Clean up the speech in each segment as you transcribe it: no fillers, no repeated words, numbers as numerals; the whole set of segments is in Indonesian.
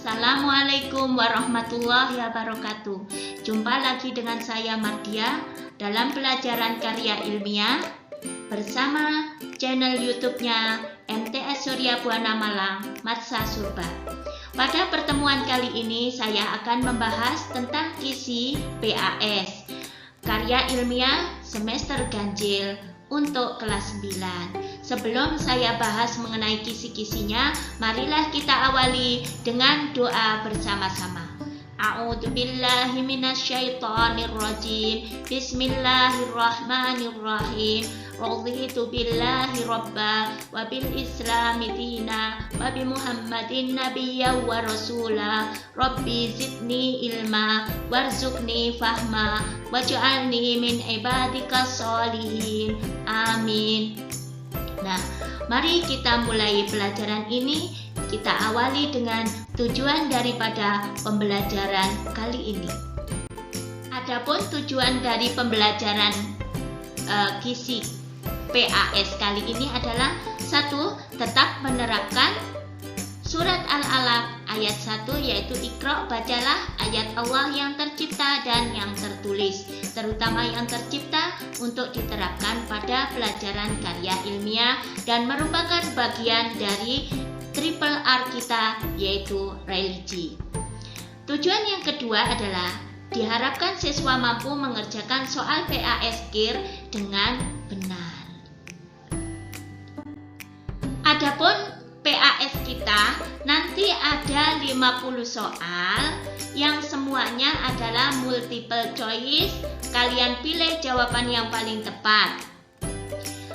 Assalamualaikum warahmatullahi wabarakatuh. Jumpa lagi dengan saya Mardia dalam pelajaran karya ilmiah bersama channel YouTube-nya MTS Surya Buana Malang Matsa Surba. Pada pertemuan kali ini saya akan membahas tentang kisi PAS, karya ilmiah semester ganjil untuk kelas 9. Sebelum saya bahas mengenai kisi-kisinya, marilah kita awali dengan doa bersama-sama. A'udzubillahi minasyaitonirrajim. Bismillahirrahmanirrahim. Raditu billahi rabba wa bil islami dina wa bi Muhammadin nabiyya wa rasula. Rabbi zidni ilma warzuqni fahma waj'alni min ibadikas sholihin. Amin. Nah, mari kita mulai pelajaran ini. Kita awali dengan tujuan daripada pembelajaran kali ini. Adapun tujuan dari pembelajaran kisi PAS kali ini adalah 1. Tetap menerapkan surat Al-Alaq ayat 1, yaitu Iqra, bacalah ayat Allah yang tercipta dan yang tertulis, terutama yang tercipta untuk diterapkan pada pelajaran karya ilmiah dan merupakan bagian dari triple R kita, yaitu religi. Tujuan yang kedua adalah diharapkan siswa mampu mengerjakan soal PAS KIR dengan benar. Adapun PAS kita nanti ada 50 soal yang semuanya adalah multiple choice. Kalian pilih jawaban yang paling tepat.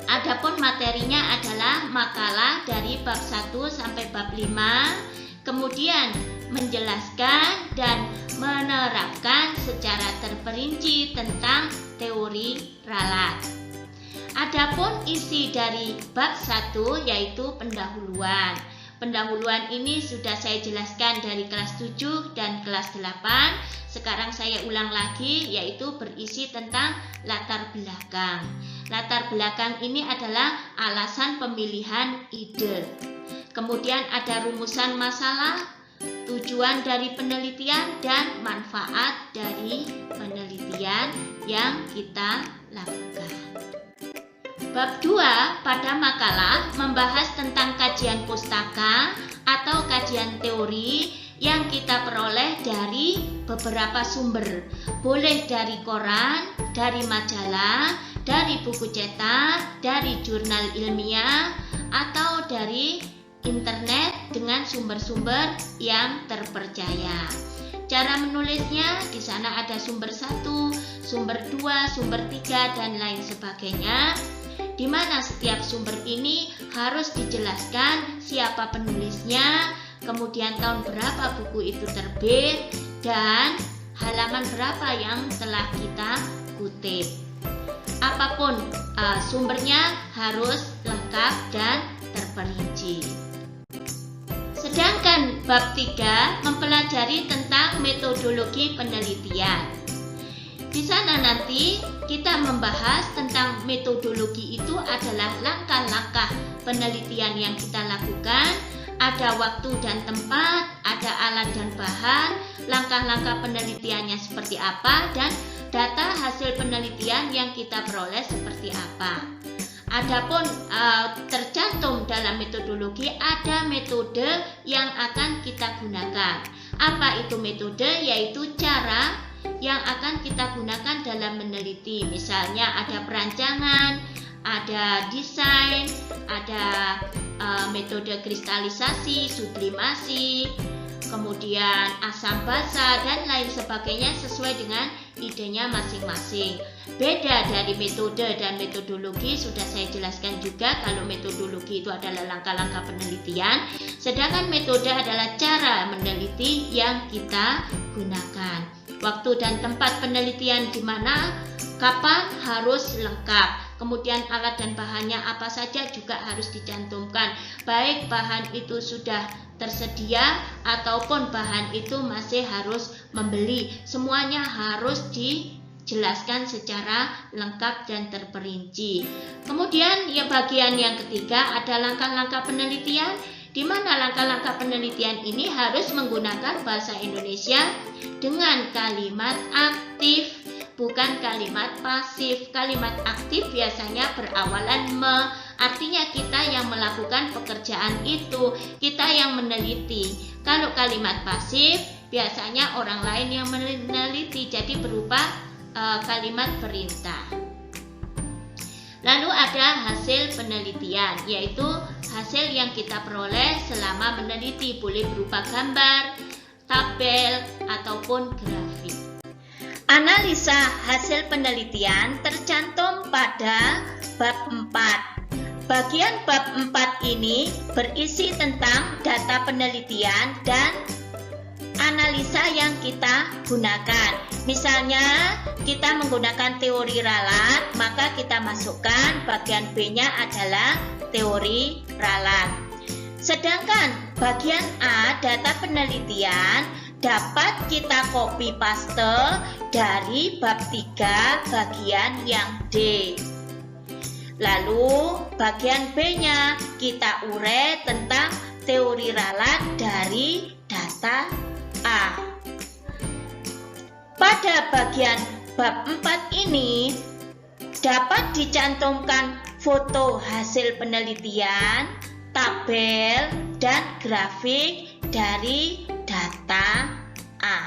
Adapun materinya adalah makalah dari bab 1 sampai bab 5, kemudian menjelaskan dan menerapkan secara terperinci tentang teori ralat. Adapun isi dari bab 1 yaitu pendahuluan. Pendahuluan ini sudah saya jelaskan dari kelas 7 dan kelas 8. Sekarang saya ulang lagi, yaitu berisi tentang latar belakang. Latar belakang ini adalah alasan pemilihan ide. Kemudian ada rumusan masalah, tujuan dari penelitian, dan manfaat dari penelitian yang kita lakukan. Bab 2 pada makalah membahas tentang kajian pustaka atau kajian teori yang kita peroleh dari beberapa sumber. Boleh dari koran, dari majalah, dari buku cetak, dari jurnal ilmiah, atau dari internet dengan sumber-sumber yang terpercaya. Cara menulisnya di sana ada sumber 1, sumber 2, sumber 3, dan lain sebagainya, di mana setiap sumber ini harus dijelaskan siapa penulisnya, kemudian tahun berapa buku itu terbit, dan halaman berapa yang telah kita kutip. Apapun sumbernya harus lengkap dan terperinci. Sedangkan bab 3 mempelajari tentang metodologi penelitian. Di sana nanti kita membahas tentang metodologi itu adalah langkah-langkah penelitian yang kita lakukan, ada waktu dan tempat, ada alat dan bahan, langkah-langkah penelitiannya seperti apa, dan data hasil penelitian yang kita peroleh seperti apa. Adapun tercantum dalam metodologi ada metode yang akan kita gunakan. Apa itu metode? Yaitu cara yang akan kita gunakan dalam meneliti. Misalnya ada perancangan, ada desain, ada metode kristalisasi, sublimasi, kemudian asam basa, dan lain sebagainya sesuai dengan idenya masing-masing. Beda dari metode dan metodologi sudah saya jelaskan juga. Kalau metodologi itu adalah langkah-langkah penelitian, sedangkan metode adalah cara meneliti yang kita gunakan. Waktu dan tempat penelitian di mana, kapan, harus lengkap. Kemudian alat dan bahannya apa saja juga harus dicantumkan. Baik bahan itu sudah tersedia ataupun bahan itu masih harus membeli. Semuanya harus dijelaskan secara lengkap dan terperinci. Kemudian bagian yang ketiga ada langkah-langkah penelitian di mana langkah-langkah penelitian ini harus menggunakan bahasa Indonesia dengan kalimat aktif, bukan kalimat pasif. Kalimat aktif biasanya berawalan me, artinya kita yang melakukan pekerjaan itu, kita yang meneliti. Kalau kalimat pasif biasanya orang lain yang meneliti, jadi berupa kalimat perintah. Lalu ada hasil penelitian, yaitu hasil yang kita peroleh selama meneliti, boleh berupa gambar, tabel, ataupun grafik. Analisa hasil penelitian tercantum pada bab 4. Bagian bab 4 ini berisi tentang data penelitian dan analisa yang kita gunakan. Misalnya kita menggunakan teori ralat, maka kita masukkan bagian B-nya adalah teori ralat. Sedangkan bagian A, data penelitian, dapat kita copy paste dari bab 3 bagian yang D. Lalu bagian B-nya kita urai tentang teori ralat dari data A. Pada bagian bab 4 ini dapat dicantumkan foto hasil penelitian, tabel, dan grafik dari data A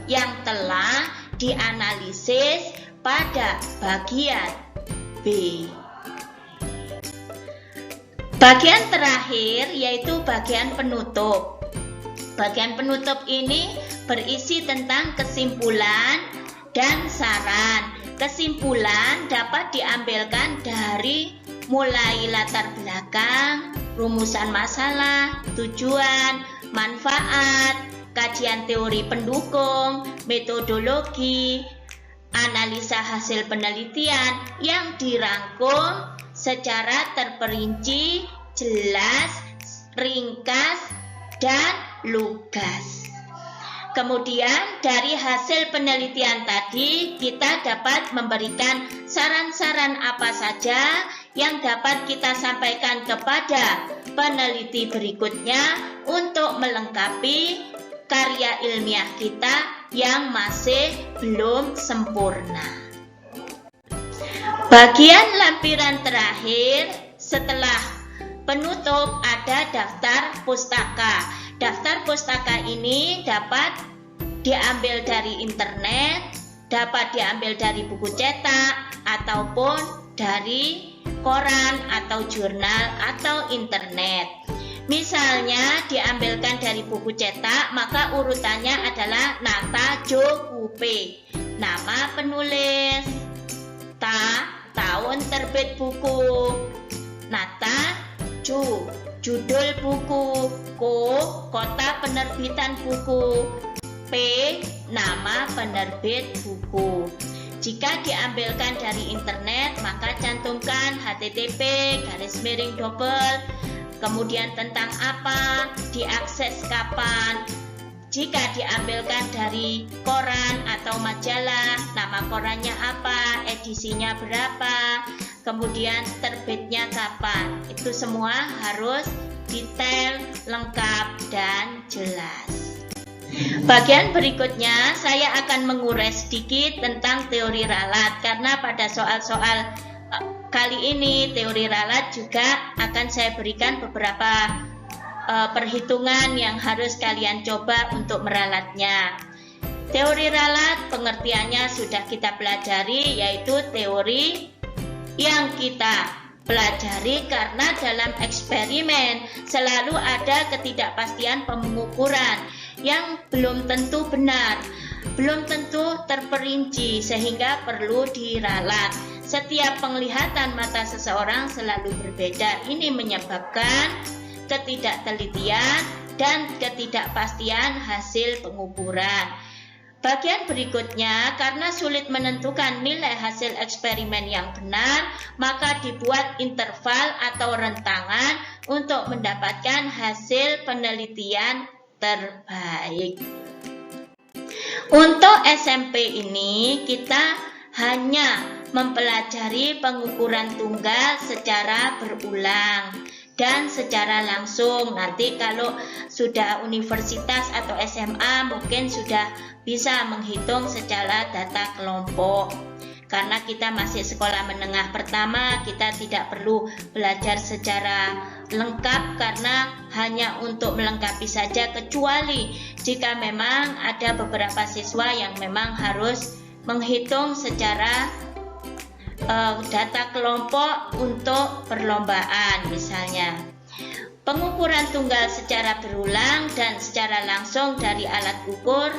yang telah dianalisis pada bagian B. Bagian terakhir yaitu bagian penutup. Bagian penutup ini berisi tentang kesimpulan dan saran. Kesimpulan dapat diambilkan dari mulai latar belakang, rumusan masalah, tujuan, manfaat, kajian teori pendukung, metodologi, analisa hasil penelitian yang dirangkum secara terperinci, jelas, ringkas, dan lugas. Kemudian dari hasil penelitian tadi kita dapat memberikan saran-saran apa saja yang dapat kita sampaikan kepada peneliti berikutnya untuk melengkapi karya ilmiah kita yang masih belum sempurna. Bagian lampiran terakhir setelah penutup ada daftar pustaka. Daftar pustaka ini dapat diambil dari internet, dapat diambil dari buku cetak, ataupun dari koran atau jurnal atau internet. Misalnya diambilkan dari buku cetak, maka urutannya adalah Nata Jo Kupe. Nama penulis, tahun terbit buku, Nata Jo, judul buku, kota penerbitan buku, P, nama penerbit buku. Jika diambilkan dari internet, maka cantumkan http kemudian tentang apa, diakses kapan. Jika diambilkan dari koran atau majalah, nama korannya apa, edisinya berapa, kemudian terbitnya kapan. Itu semua harus detail, lengkap, dan jelas. Bagian berikutnya saya akan mengurai sedikit tentang teori ralat, karena pada soal-soal kali ini teori ralat juga akan saya berikan beberapa perhitungan yang harus kalian coba untuk meralatnya. Teori ralat pengertiannya sudah kita pelajari, yaitu teori yang kita pelajari karena dalam eksperimen selalu ada ketidakpastian pengukuran yang belum tentu benar, belum tentu terperinci, sehingga perlu diralat. Setiap penglihatan mata seseorang selalu berbeda. Ini menyebabkan ketidaktelitian dan ketidakpastian hasil pengukuran. Bagian berikutnya, karena sulit menentukan nilai hasil eksperimen yang benar, maka dibuat interval atau rentangan untuk mendapatkan hasil penelitian terbaik. Untuk SMP ini kita hanya mempelajari pengukuran tunggal secara berulang. dan secara langsung. Nanti kalau sudah universitas atau SMA mungkin sudah bisa menghitung secara data kelompok. Karena kita masih sekolah menengah pertama, kita tidak perlu belajar secara lengkap karena hanya untuk melengkapi saja, kecuali jika memang ada beberapa siswa yang memang harus menghitung secara data kelompok untuk perlombaan misalnya. Pengukuran tunggal secara berulang dan secara langsung dari alat ukur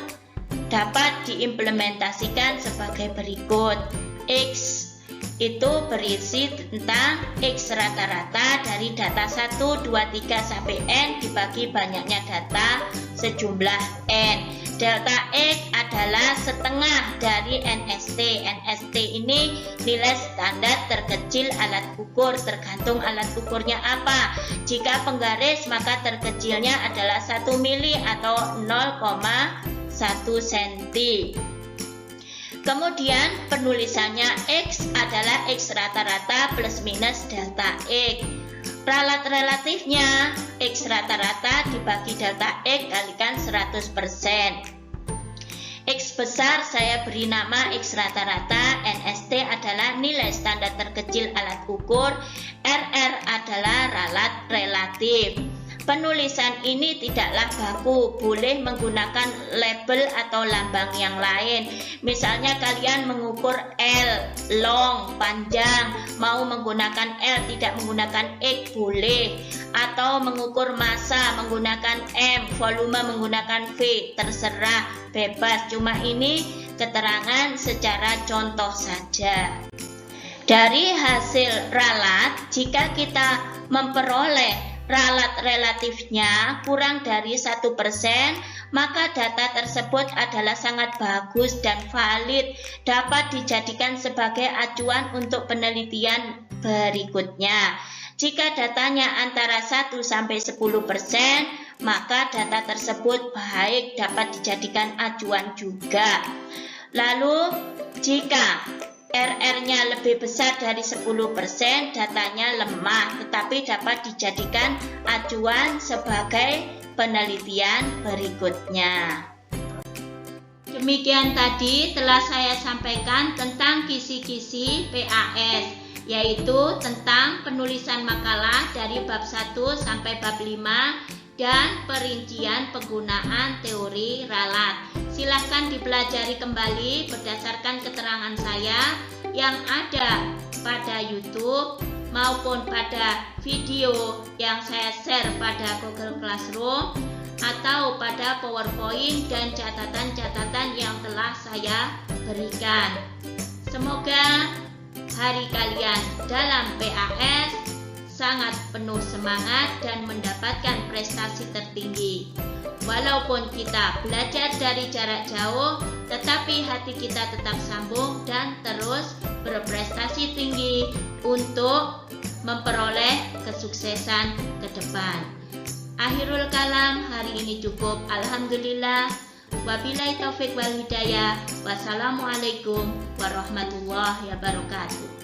dapat diimplementasikan sebagai berikut. X itu berisi tentang X rata-rata dari data 1, 2, 3 sampai N dibagi banyaknya data sejumlah N. Delta X adalah setengah dari NST. NST ini nilai standar terkecil alat ukur, tergantung alat ukurnya apa. Jika penggaris maka terkecilnya adalah 1 mili atau 0,1 cm. Kemudian penulisannya X adalah X rata-rata plus minus delta X. Ralat relatifnya X rata-rata dibagi delta X kalikan 100%. X besar saya beri nama X rata-rata, NST adalah nilai standar terkecil alat ukur, RR adalah ralat relatif. Penulisan ini tidaklah baku, boleh menggunakan label atau lambang yang lain. Misalnya kalian mengukur L, long, panjang, mau menggunakan L tidak menggunakan X boleh. Atau mengukur massa menggunakan M, volume menggunakan V, terserah, bebas. Cuma ini keterangan secara contoh saja. Dari hasil ralat, jika kita memperoleh ralat relatifnya kurang dari 1%, maka data tersebut adalah sangat bagus dan valid, dapat dijadikan sebagai acuan untuk penelitian berikutnya. Jika datanya antara 1-10%, maka data tersebut baik, dapat dijadikan acuan juga. Lalu jika RR-nya lebih besar dari 10%, datanya lemah, tetapi dapat dijadikan acuan sebagai penelitian berikutnya. Demikian tadi telah saya sampaikan tentang kisi-kisi PAS, yaitu tentang penulisan makalah dari bab 1 sampai bab 5 dan perincian penggunaan teori ralat. Silahkan dipelajari kembali berdasarkan keterangan saya yang ada pada YouTube maupun pada video yang saya share pada Google Classroom atau pada PowerPoint dan catatan-catatan yang telah saya berikan. Semoga hari kalian dalam PAS sangat penuh semangat dan mendapatkan prestasi tertinggi. Walaupun kita belajar dari jarak jauh, tetapi hati kita tetap sambung dan terus berprestasi tinggi untuk memperoleh kesuksesan ke depan. Akhirul kalam, hari ini cukup. Alhamdulillah. Wabillahi taufik wal hidayah. Wassalamualaikum warahmatullahi wabarakatuh.